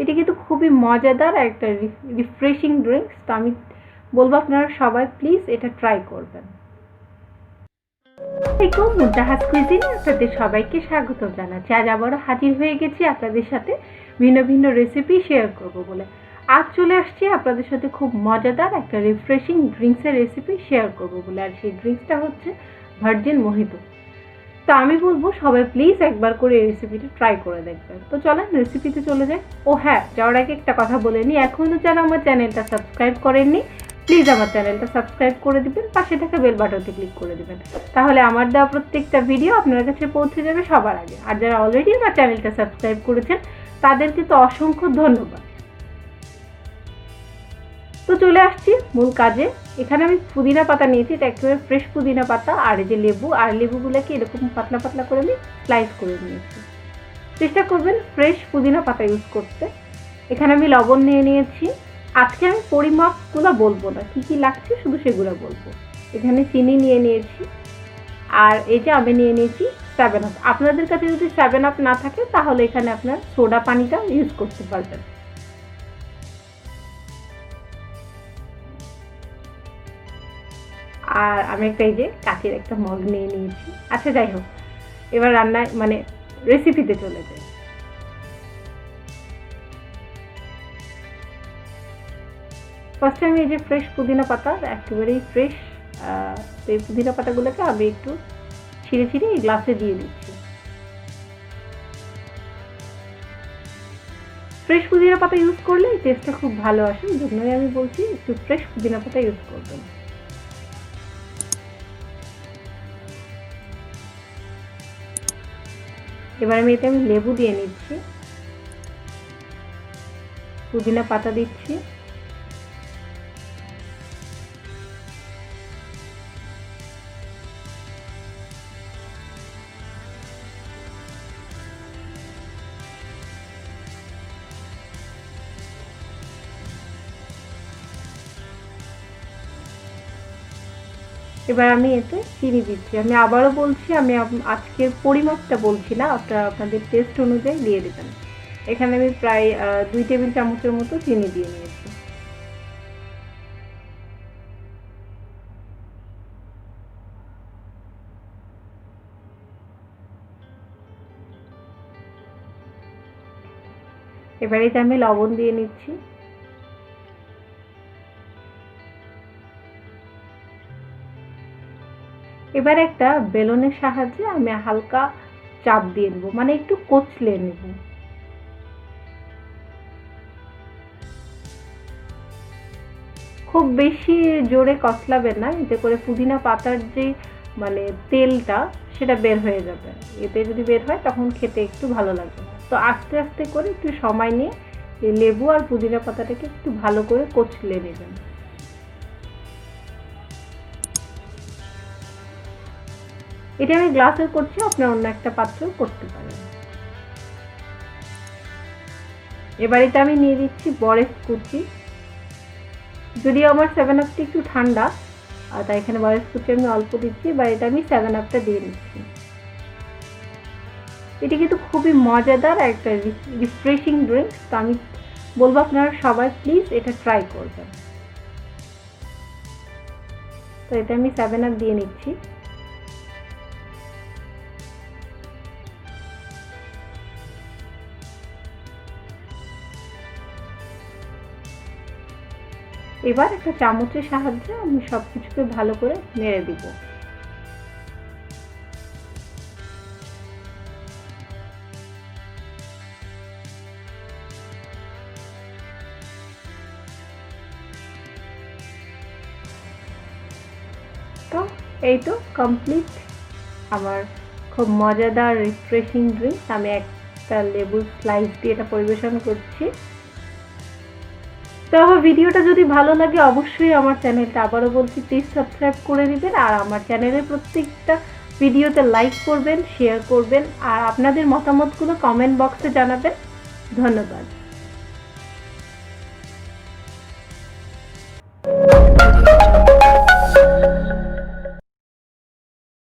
এটি কিন্তু খুবই মজাদার একটা রিফ্রেশিং ড্রিঙ্কস। তো আমি বলবো আপনারা সবাই প্লিজ এটা ট্রাই করবেন। জাহাজ কুইজিনে আপনাদের সবাইকে স্বাগত জানাচ্ছি। আজ আবারও হাজির হয়ে গেছি আপনাদের সাথে ভিন্ন ভিন্ন রেসিপি শেয়ার করব বলে। আজ চলে আসছি আপনাদের সাথে খুব মজাদার একটা রিফ্রেশিং ড্রিঙ্কসের রেসিপি শেয়ার করব বলে। আর সেই ড্রিঙ্কসটা হচ্ছে ভার্জিন মোহিতো। তো আমি বলবো সবাই প্লিজ একবার করে এই রেসিপিটা ট্রাই করে দেখবেন। তো চলেন রেসিপিতে চলে যাই। ও হ্যাঁ, যাওয়ার আগে একটা কথা বলে নিই, এখনও যারা আমার চ্যানেলটা সাবস্ক্রাইব করেননি প্লিজ আমার চ্যানেলটা সাবস্ক্রাইব করে দিবেন, পাশে থাকা বেল বাটনটি ক্লিক করে দিবেন। তাহলে আমার দেওয়া প্রত্যেকটা ভিডিও আপনার কাছে পৌঁছে যাবে সবার আগে। আর যারা অলরেডি আমার চ্যানেলটা সাবস্ক্রাইব করেছেন তাদেরকে তো অসংখ্য ধন্যবাদ। তো চলে আসছি মূল কাজে। এখানে আমি পুদিনা পাতা নিয়েছি, এটা একেবারে ফ্রেশ পুদিনা পাতা। আর এই যে লেবু, আর লেবুগুলোকে এরকম পাতলা পাতলা করে আমি স্লাইস করে নিয়েছি। চেষ্টা করবেন ফ্রেশ পুদিনা পাতা ইউজ করতে। এখানে আমি লবণ নিয়ে নিয়েছি। আজকে আমি পরিমাপগুলো বলবো না, কী কী লাগছে শুধু সেগুলো বলবো। এখানে চিনি নিয়ে নিয়েছি, আর এই যে আমি নিয়ে নিয়েছি 7 আপ। আপনাদের কাছে যদি 7 আপ না থাকে তাহলে এখানে আপনার সোডা পানিটা ইউজ করতে পারবেন। আর আমি একটা এই যে কাচের একটা মগ নিয়ে নিয়েছি। আচ্ছা যাই হোক, এবার রান্নায় মানে রেসিপিতে চলে যাই। ফার্স্টে আমি এই যে ফ্রেশ পুদিনা পাতা, একেবারেই ফ্রেশ, এই পুদিনা পাতাগুলোকে আমি একটু ছিঁড়ে ছিঁড়ে এই গ্লাসে দিয়ে দিচ্ছি। ফ্রেশ পুদিনা পাতা ইউজ করলে এই টেস্টটা খুব ভালো আসে, এই জন্যই আমি বলছি একটু ফ্রেশ পুদিনা পাতা ইউজ করবেন। এবার আমি এতে লেবু দিয়ে নিচ্ছি, পুদিনা পাতা দিচ্ছি, এবার আমি এতে চিনি দিচ্ছি। আমি আবারও বলছি, আমি আজকের পরিমাপটা বলছি না, আপনারা আপনাদের টেস্ট অনুযায়ী দিয়ে দেবেন। এখানে আমি প্রায় 2 টেবিল চামচের মতো চিনি দিয়ে নিয়েছি। এবার এতে আমি লবণ দিয়ে নিচ্ছি। এবার একটা বেলনের সাহায্যে আমি হালকা চাপ দিয়ে নেব, মানে একটু কচলে নেব। খুব বেশি জোরে কচলাবেন না, এতে করে পুদিনা পাতার যে মানে তেলটা সেটা বের হয়ে যাবে। এতে যদি বের হয় তখন খেতে একটু ভালো লাগবে। তো আস্তে আস্তে করে একটু সময় নিয়ে এই লেবু আর পুদিনা পাতাটাকে একটু ভালো করে কচলে নেবেন। এটা আমি গ্লাসে করছি, আপনার অন্য একটা পাত্রেও করতে পারেন। এবার এটা আমি নিয়ে দিচ্ছি বরফ কুচি। যদিও আমার 7 আপটা একটু ঠান্ডা, তাই এখানে বরফ কুচি আমি অল্প দিচ্ছি। এবার এটা আমি 7 আপটা দিয়ে দিচ্ছি। এটি কিন্তু খুবই মজাদার একটা রিফ্রেশিং ড্রিঙ্কস। তো আমি বলবো আপনারা সবাই প্লিজ এটা ট্রাই করবেন। তো এটা আমি 7 আপ দিয়ে নিচ্ছি। এবার একটা চামচের সাহায্যে আমি সব কিছুকে ভালো করে নেড়ে দিব। তো এই তো কমপ্লিট আমার খুব মজাদার রিফ্রেশিং ড্রিঙ্কস। আমি একটা লেবুর স্লাইস দিয়ে এটা পরিবেশন করছি। তো আমার ভিডিওটা যদি ভালো লাগে অবশ্যই আমার চ্যানেলটা, আবারও বলছি, প্লিজ সাবস্ক্রাইব করে দিবেন। আর আমার চ্যানেলের প্রত্যেকটা ভিডিওতে লাইক করবেন, শেয়ার করবেন, আর আপনাদের মতামতগুলো কমেন্ট বক্সে জানাবেন। ধন্যবাদ।